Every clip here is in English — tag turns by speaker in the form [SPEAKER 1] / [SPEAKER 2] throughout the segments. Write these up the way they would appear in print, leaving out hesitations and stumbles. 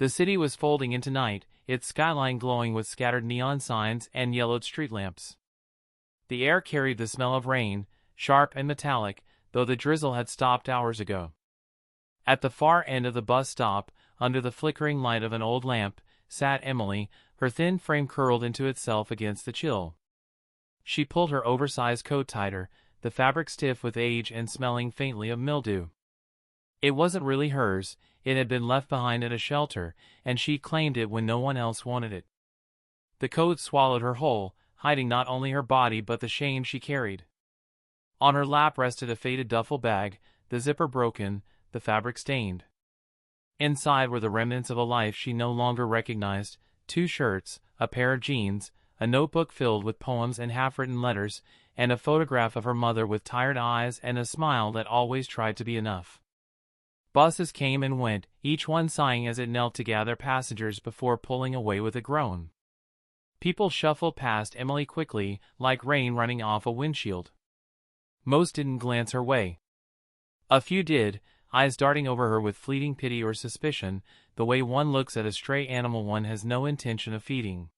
[SPEAKER 1] The city was folding into night, its skyline glowing with scattered neon signs and yellowed street lamps. The air carried the smell of rain, sharp and metallic, though the drizzle had stopped hours ago. At the far end of the bus stop, under the flickering light of an old lamp, sat Emily, her thin frame curled into itself against the chill. She pulled her oversized coat tighter, the fabric stiff with age and smelling faintly of mildew. It wasn't really hers, it had been left behind at a shelter, and she claimed it when no one else wanted it. The coat swallowed her whole, hiding not only her body but the shame she carried. On her lap rested a faded duffel bag, the zipper broken, the fabric stained. Inside were the remnants of a life she no longer recognized: 2 shirts, a pair of jeans, a notebook filled with poems and half-written letters, and a photograph of her mother with tired eyes and a smile that always tried to be enough. Buses came and went, each one sighing as it knelt to gather passengers before pulling away with a groan. People shuffled past Emily quickly, like rain running off a windshield. Most didn't glance her way. A few did, eyes darting over her with fleeting pity or suspicion, the way one looks at a stray animal one has no intention of feeding.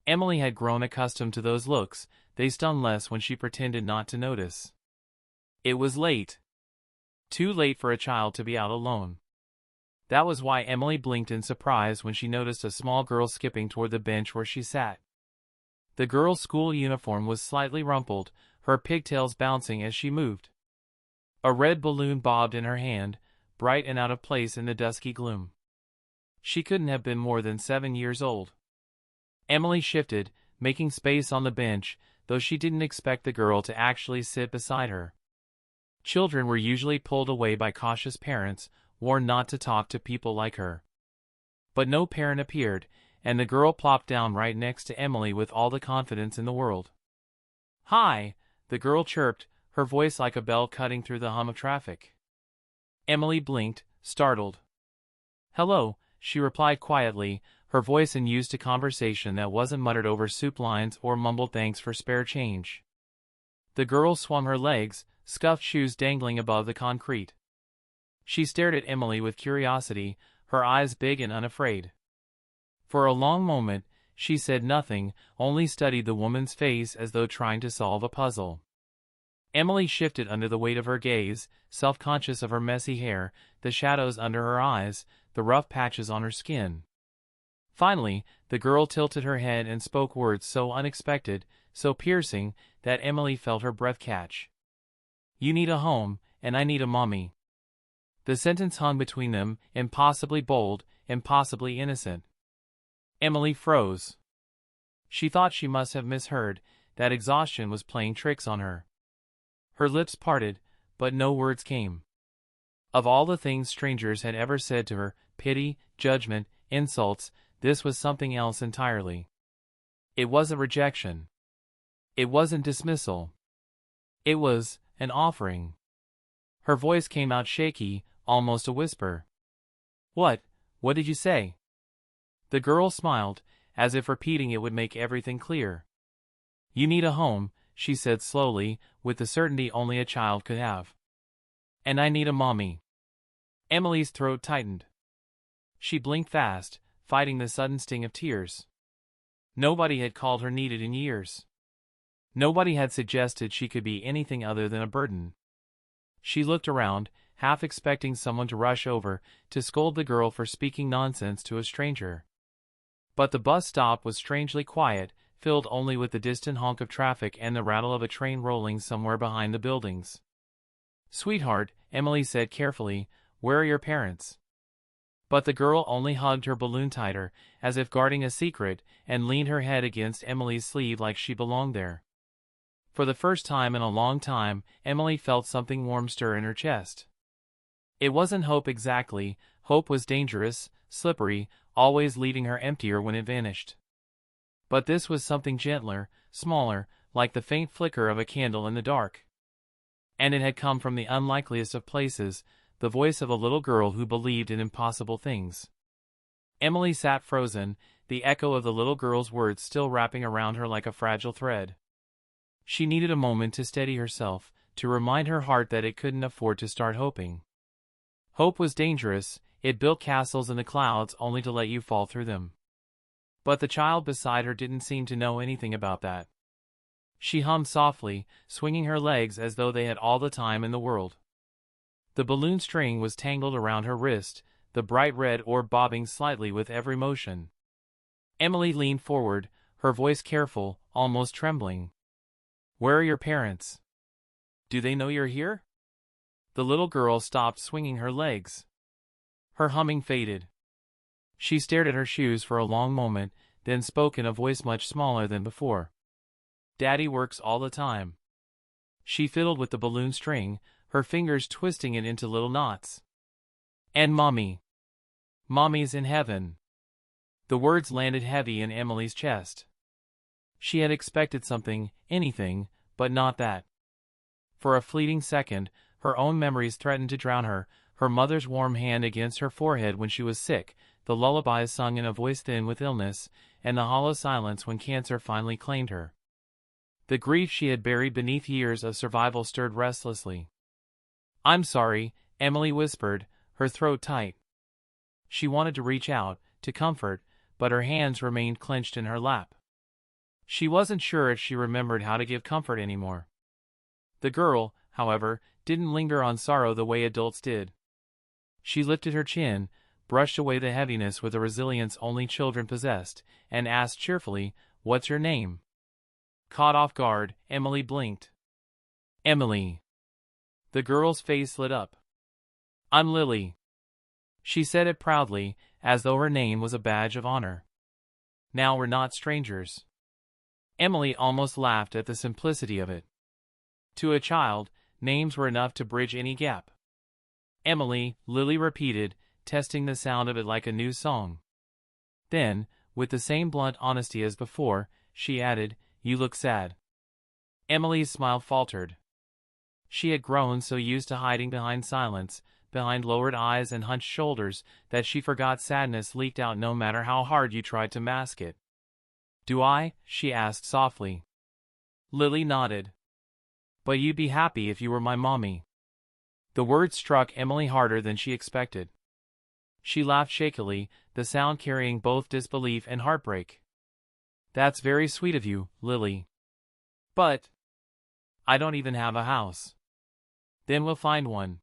[SPEAKER 1] Emily had grown accustomed to those looks, they stung less when she pretended not to notice. It was late. Too late for a child to be out alone. That was why Emily blinked in surprise when she noticed a small girl skipping toward the bench where she sat. The girl's school uniform was slightly rumpled, her pigtails bouncing as she moved. A red balloon bobbed in her hand, bright and out of place in the dusky gloom. She couldn't have been more than 7 years old. Emily shifted, making space on the bench, though she didn't expect the girl to actually sit beside her. Children were usually pulled away by cautious parents, warned not to talk to people like her. But no parent appeared, and the girl plopped down right next to Emily with all the confidence in the world. "Hi," the girl chirped, her voice like a bell cutting through the hum of traffic. Emily blinked, startled. "Hello," she replied quietly, her voice unused to conversation that wasn't muttered over soup lines or mumbled thanks for spare change. The girl swung her legs, scuffed shoes dangling above the concrete. She stared at Emily with curiosity, her eyes big and unafraid. For a long moment, she said nothing, only studied the woman's face as though trying to solve a puzzle. Emily shifted under the weight of her gaze, self-conscious of her messy hair, the shadows under her eyes, the rough patches on her skin. Finally, the girl tilted her head and spoke words so unexpected, so piercing, that Emily felt her breath catch. "You need a home, and I need a mommy." The sentence hung between them, impossibly bold, impossibly innocent. Emily froze. She thought she must have misheard, that exhaustion was playing tricks on her. Her lips parted, but no words came. Of all the things strangers had ever said to her, pity, judgment, insults, this was something else entirely. It wasn't rejection. It wasn't dismissal. It was an offering. Her voice came out shaky, almost a whisper. What did you say?" The girl smiled, as if repeating it would make everything clear. "You need a home," she said slowly, with the certainty only a child could have. "And I need a mommy." Emily's throat tightened. She blinked fast, fighting the sudden sting of tears. Nobody had called her needed in years. Nobody had suggested she could be anything other than a burden. She looked around, half expecting someone to rush over, to scold the girl for speaking nonsense to a stranger. But the bus stop was strangely quiet, filled only with the distant honk of traffic and the rattle of a train rolling somewhere behind the buildings. "Sweetheart," Emily said carefully, "where are your parents?" But the girl only hugged her balloon tighter, as if guarding a secret, and leaned her head against Emily's sleeve like she belonged there. For the first time in a long time, Emily felt something warm stir in her chest. It wasn't hope exactly. Hope was dangerous, slippery, always leaving her emptier when it vanished. But this was something gentler, smaller, like the faint flicker of a candle in the dark. And it had come from the unlikeliest of places, the voice of a little girl who believed in impossible things. Emily sat frozen, the echo of the little girl's words still wrapping around her like a fragile thread. She needed a moment to steady herself, to remind her heart that it couldn't afford to start hoping. Hope was dangerous, It built castles in the clouds only to let you fall through them. But the child beside her didn't seem to know anything about that. She hummed softly, swinging her legs as though they had all the time in the world. The balloon string was tangled around her wrist, the bright red orb bobbing slightly with every motion. Emily leaned forward, her voice careful, almost trembling. "Where are your parents? Do they know you're here?" The little girl stopped swinging her legs. Her humming faded. She stared at her shoes for a long moment, then spoke in a voice much smaller than before. "Daddy works all the time." She fiddled with the balloon string, her fingers twisting it into little knots. "And Mommy. Mommy's in heaven." The words landed heavy in Emily's chest. She had expected something, anything, but not that. For a fleeting second, her own memories threatened to drown her, her mother's warm hand against her forehead when she was sick, the lullabies sung in a voice thin with illness, and the hollow silence when cancer finally claimed her. The grief she had buried beneath years of survival stirred restlessly. "I'm sorry," Emily whispered, her throat tight. She wanted to reach out, to comfort, but her hands remained clenched in her lap. She wasn't sure if she remembered how to give comfort anymore. The girl, however, didn't linger on sorrow the way adults did. She lifted her chin, brushed away the heaviness with a resilience only children possessed, and asked cheerfully, "What's your name?" Caught off guard, Emily blinked. "Emily." The girl's face lit up. "I'm Lily." She said it proudly, as though her name was a badge of honor. "Now we're not strangers." Emily almost laughed at the simplicity of it. To a child, names were enough to bridge any gap. "Emily," Lily repeated, testing the sound of it like a new song. Then, with the same blunt honesty as before, she added, "You look sad." Emily's smile faltered. She had grown so used to hiding behind silence, behind lowered eyes and hunched shoulders, that she forgot sadness leaked out no matter how hard you tried to mask it. "Do I?" she asked softly. Lily nodded. "But you'd be happy if you were my mommy." The words struck Emily harder than she expected. She laughed shakily, the sound carrying both disbelief and heartbreak. "That's very sweet of you, Lily. But I don't even have a house." "Then we'll find one."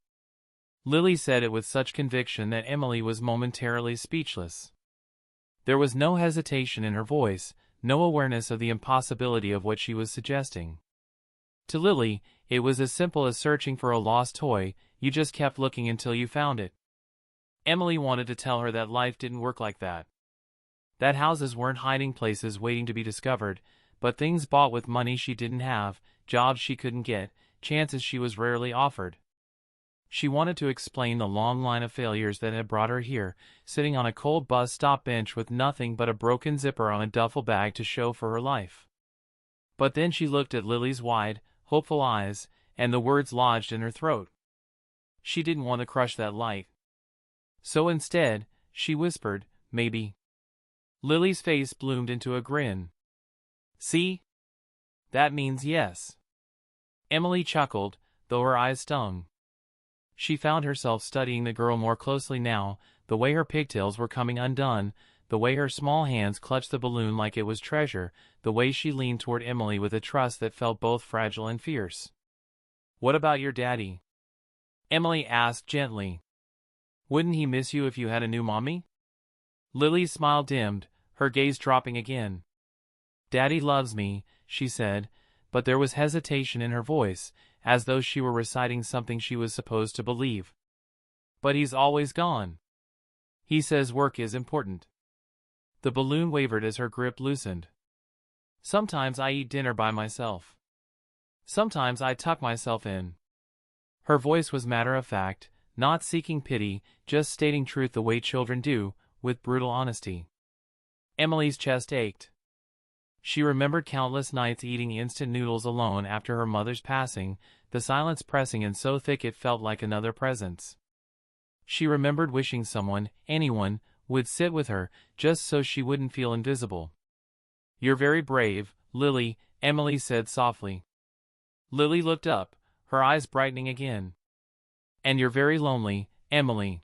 [SPEAKER 1] Lily said it with such conviction that Emily was momentarily speechless. There was no hesitation in her voice, no awareness of the impossibility of what she was suggesting. To Lily, it was as simple as searching for a lost toy, you just kept looking until you found it. Emily wanted to tell her that life didn't work like that. That houses weren't hiding places waiting to be discovered, but things bought with money she didn't have, jobs she couldn't get, chances she was rarely offered. She wanted to explain the long line of failures that had brought her here, sitting on a cold bus stop bench with nothing but a broken zipper on a duffel bag to show for her life. But then she looked at Lily's wide, hopeful eyes, and the words lodged in her throat. She didn't want to crush that light. So instead, she whispered, "Maybe." Lily's face bloomed into a grin. "See? That means yes." Emily chuckled, though her eyes stung. She found herself studying the girl more closely now, the way her pigtails were coming undone, the way her small hands clutched the balloon like it was treasure, the way she leaned toward Emily with a trust that felt both fragile and fierce. "What about your daddy?" Emily asked gently. "Wouldn't he miss you if you had a new mommy?" Lily's smile dimmed, her gaze dropping again. "Daddy loves me," she said, but there was hesitation in her voice, as though she were reciting something she was supposed to believe. "But he's always gone. He says work is important." The balloon wavered as her grip loosened. "Sometimes I eat dinner by myself. Sometimes I tuck myself in." Her voice was matter-of-fact, not seeking pity, just stating truth the way children do, with brutal honesty. Emily's chest ached. She remembered countless nights eating instant noodles alone after her mother's passing, the silence pressing in so thick it felt like another presence. She remembered wishing someone, anyone, would sit with her, just so she wouldn't feel invisible. "You're very brave, Lily," Emily said softly. Lily looked up, her eyes brightening again. "And you're very lonely, Emily."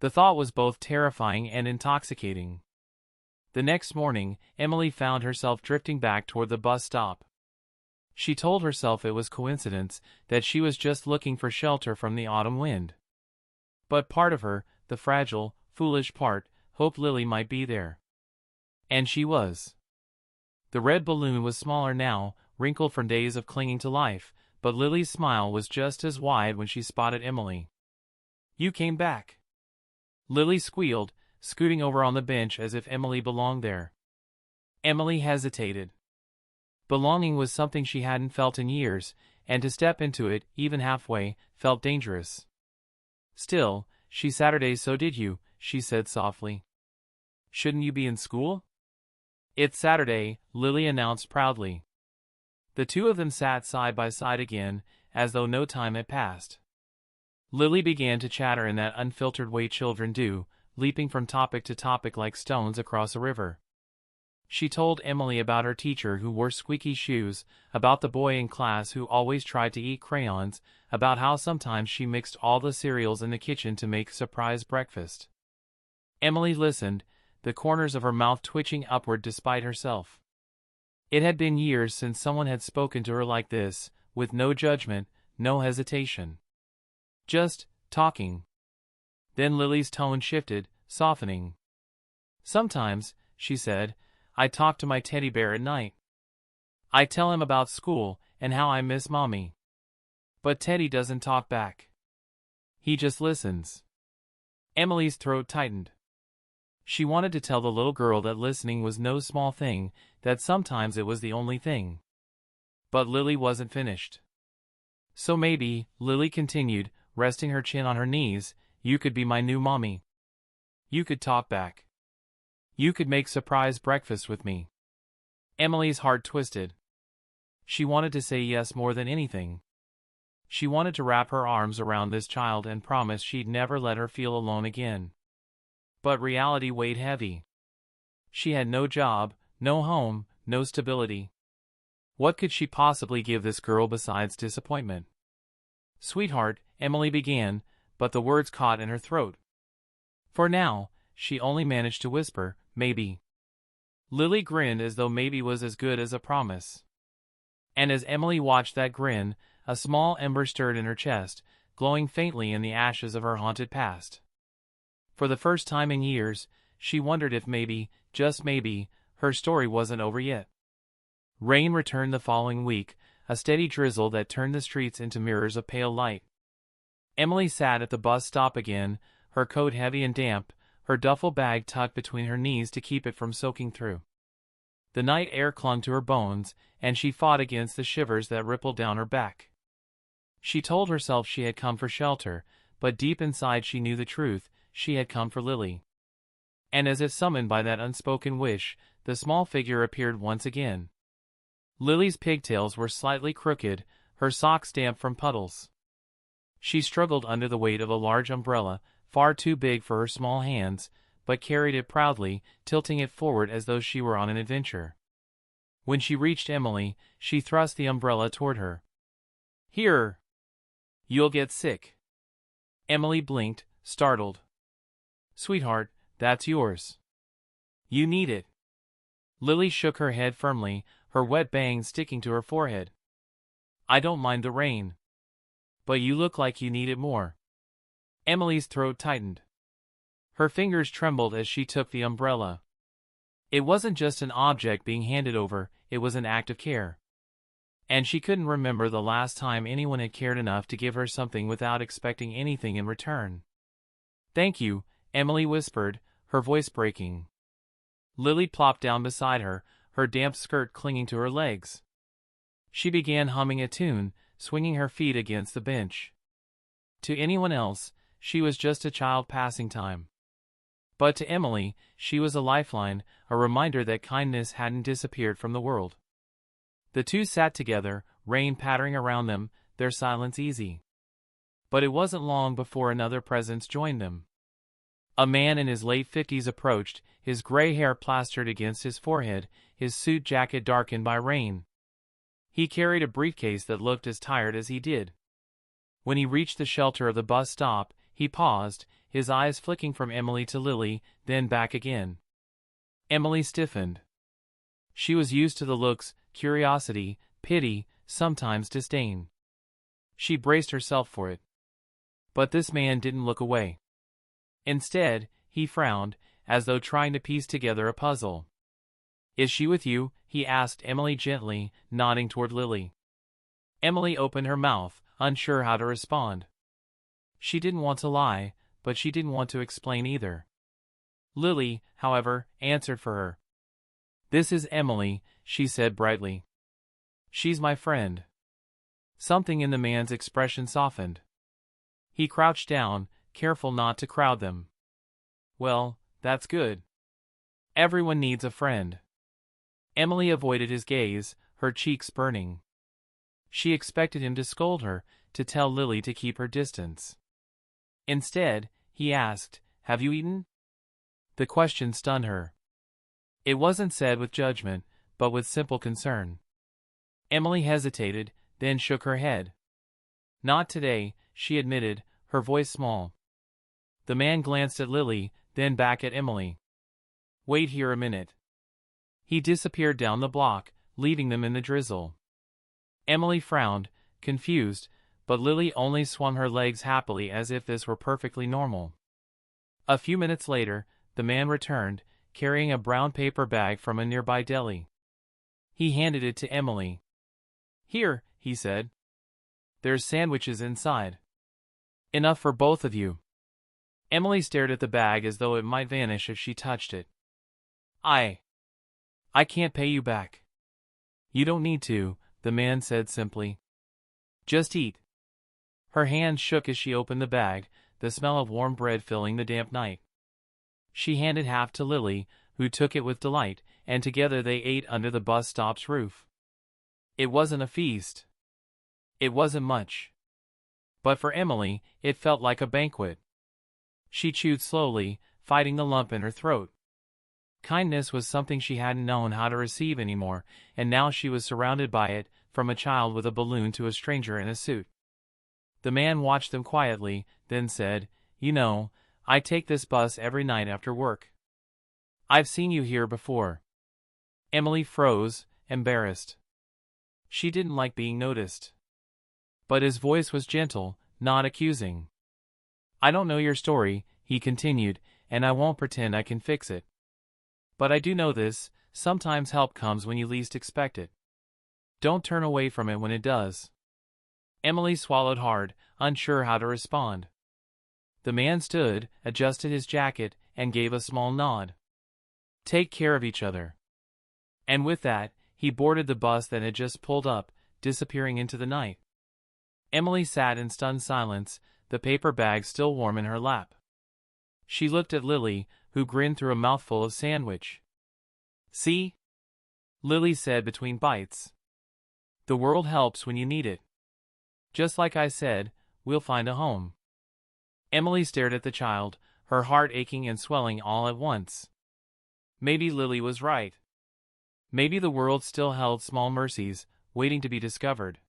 [SPEAKER 1] The thought was both terrifying and intoxicating. The next morning, Emily found herself drifting back toward the bus stop. She told herself it was coincidence, that she was just looking for shelter from the autumn wind. But part of her, the fragile, foolish part, hoped Lily might be there. And she was. The red balloon was smaller now, wrinkled from days of clinging to life, but Lily's smile was just as wide when she spotted Emily. "You came back." Lily squealed, scooting over on the bench as if Emily belonged there. Emily hesitated. Belonging was something she hadn't felt in years, and to step into it, even halfway, felt dangerous. "Still, Saturday, so did you," she said softly. "Shouldn't you be in school?" "It's Saturday," Lily announced proudly. The two of them sat side by side again, as though no time had passed. Lily began to chatter in that unfiltered way children do, leaping from topic to topic like stones across a river. She told Emily about her teacher who wore squeaky shoes, about the boy in class who always tried to eat crayons, about how sometimes she mixed all the cereals in the kitchen to make surprise breakfast. Emily listened, the corners of her mouth twitching upward despite herself. It had been years since someone had spoken to her like this, with no judgment, no hesitation. Just talking. Then Lily's tone shifted, softening. "Sometimes," she said, "I talk to my teddy bear at night. I tell him about school and how I miss Mommy. But Teddy doesn't talk back. He just listens." Emily's throat tightened. She wanted to tell the little girl that listening was no small thing, that sometimes it was the only thing. But Lily wasn't finished. "So maybe," Lily continued, resting her chin on her knees, "you could be my new mommy. You could talk back. You could make surprise breakfast with me." Emily's heart twisted. She wanted to say yes more than anything. She wanted to wrap her arms around this child and promise she'd never let her feel alone again. But reality weighed heavy. She had no job, no home, no stability. What could she possibly give this girl besides disappointment? "Sweetheart," Emily began, but the words caught in her throat. For now, she only managed to whisper, "Maybe." Lily grinned as though maybe was as good as a promise. And as Emily watched that grin, a small ember stirred in her chest, glowing faintly in the ashes of her haunted past. For the first time in years, she wondered if maybe, just maybe, her story wasn't over yet. Rain returned the following week, a steady drizzle that turned the streets into mirrors of pale light. Emily sat at the bus stop again, her coat heavy and damp, her duffel bag tucked between her knees to keep it from soaking through. The night air clung to her bones, and she fought against the shivers that rippled down her back. She told herself she had come for shelter, but deep inside she knew the truth, she had come for Lily. And as if summoned by that unspoken wish, the small figure appeared once again. Lily's pigtails were slightly crooked, her socks damp from puddles. She struggled under the weight of a large umbrella, far too big for her small hands, but carried it proudly, tilting it forward as though she were on an adventure. When she reached Emily, she thrust the umbrella toward her. "Here! You'll get sick." Emily blinked, startled. "Sweetheart, that's yours. You need it." Lily shook her head firmly, her wet bangs sticking to her forehead. "I don't mind the rain. But you look like you need it more." Emily's throat tightened. Her fingers trembled as she took the umbrella. It wasn't just an object being handed over, it was an act of care. And she couldn't remember the last time anyone had cared enough to give her something without expecting anything in return. "Thank you," Emily whispered, her voice breaking. Lily plopped down beside her, her damp skirt clinging to her legs. She began humming a tune, swinging her feet against the bench. To anyone else, she was just a child passing time. But to Emily, she was a lifeline, a reminder that kindness hadn't disappeared from the world. The two sat together, rain pattering around them, their silence easy. But it wasn't long before another presence joined them. A man in his late 50s approached, his gray hair plastered against his forehead, his suit jacket darkened by rain. He carried a briefcase that looked as tired as he did. When he reached the shelter of the bus stop, He paused, his eyes flicking from Emily to Lily, then back again. Emily stiffened. She was used to the looks, curiosity, pity, sometimes disdain. She braced herself for it. But this man didn't look away. Instead, he frowned, as though trying to piece together a puzzle. "Is she with you?" he asked Emily gently, nodding toward Lily. Emily opened her mouth, unsure how to respond. She didn't want to lie, but she didn't want to explain either. Lily, however, answered for her. "This is Emily," she said brightly. "She's my friend." Something in the man's expression softened. He crouched down, careful not to crowd them. "Well, that's good. Everyone needs a friend." Emily avoided his gaze, her cheeks burning. She expected him to scold her, to tell Lily to keep her distance. Instead, he asked, "Have you eaten?" The question stunned her. It wasn't said with judgment, but with simple concern. Emily hesitated, then shook her head. "Not today," she admitted, her voice small. The man glanced at Lily, then back at Emily. "Wait here a minute." He disappeared down the block, leaving them in the drizzle. Emily frowned, confused, but Lily only swung her legs happily as if this were perfectly normal. A few minutes later, the man returned, carrying a brown paper bag from a nearby deli. He handed it to Emily. "Here," he said. "There's sandwiches inside. Enough for both of you." Emily stared at the bag as though it might vanish if she touched it. I can't pay you back." "You don't need to," the man said simply. "Just eat." Her hand shook as she opened the bag, the smell of warm bread filling the damp night. She handed half to Lily, who took it with delight, and together they ate under the bus stop's roof. It wasn't a feast. It wasn't much. But for Emily, it felt like a banquet. She chewed slowly, fighting the lump in her throat. Kindness was something she hadn't known how to receive anymore, and now she was surrounded by it, from a child with a balloon to a stranger in a suit. The man watched them quietly, then said, "You know, I take this bus every night after work. I've seen you here before." Emily froze, embarrassed. She didn't like being noticed. But his voice was gentle, not accusing. "I don't know your story," he continued, "and I won't pretend I can fix it. But I do know this, sometimes help comes when you least expect it. Don't turn away from it when it does." Emily swallowed hard, unsure how to respond. The man stood, adjusted his jacket, and gave a small nod. "Take care of each other." And with that, he boarded the bus that had just pulled up, disappearing into the night. Emily sat in stunned silence, the paper bag still warm in her lap. She looked at Lily, who grinned through a mouthful of sandwich. "See?" Lily said between bites. "The world helps when you need it. Just like I said, we'll find a home." Emily stared at the child, her heart aching and swelling all at once. Maybe Lily was right. Maybe the world still held small mercies, waiting to be discovered.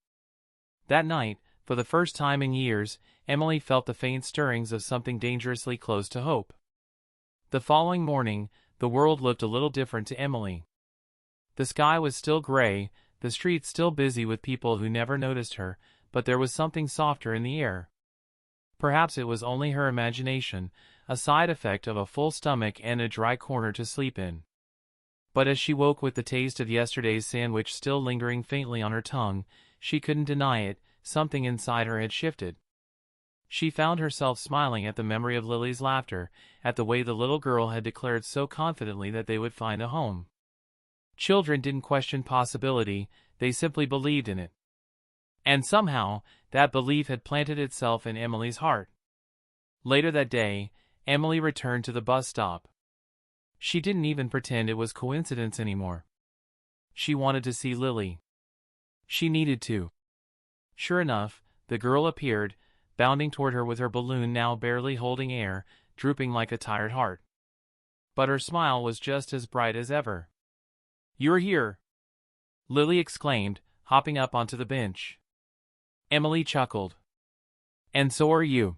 [SPEAKER 1] That night, for the first time in years, Emily felt the faint stirrings of something dangerously close to hope. The following morning, the world looked a little different to Emily. The sky was still gray, the streets still busy with people who never noticed her, but there was something softer in the air. Perhaps it was only her imagination, a side effect of a full stomach and a dry corner to sleep in. But as she woke with the taste of yesterday's sandwich still lingering faintly on her tongue, she couldn't deny it, something inside her had shifted. She found herself smiling at the memory of Lily's laughter, at the way the little girl had declared so confidently that they would find a home. Children didn't question possibility, they simply believed in it. And somehow, that belief had planted itself in Emily's heart. Later that day, Emily returned to the bus stop. She didn't even pretend it was coincidence anymore. She wanted to see Lily. She needed to. Sure enough, the girl appeared, bounding toward her with her balloon now barely holding air, drooping like a tired heart. But her smile was just as bright as ever. "You're here!" Lily exclaimed, hopping up onto the bench. Emily chuckled. "And so are you."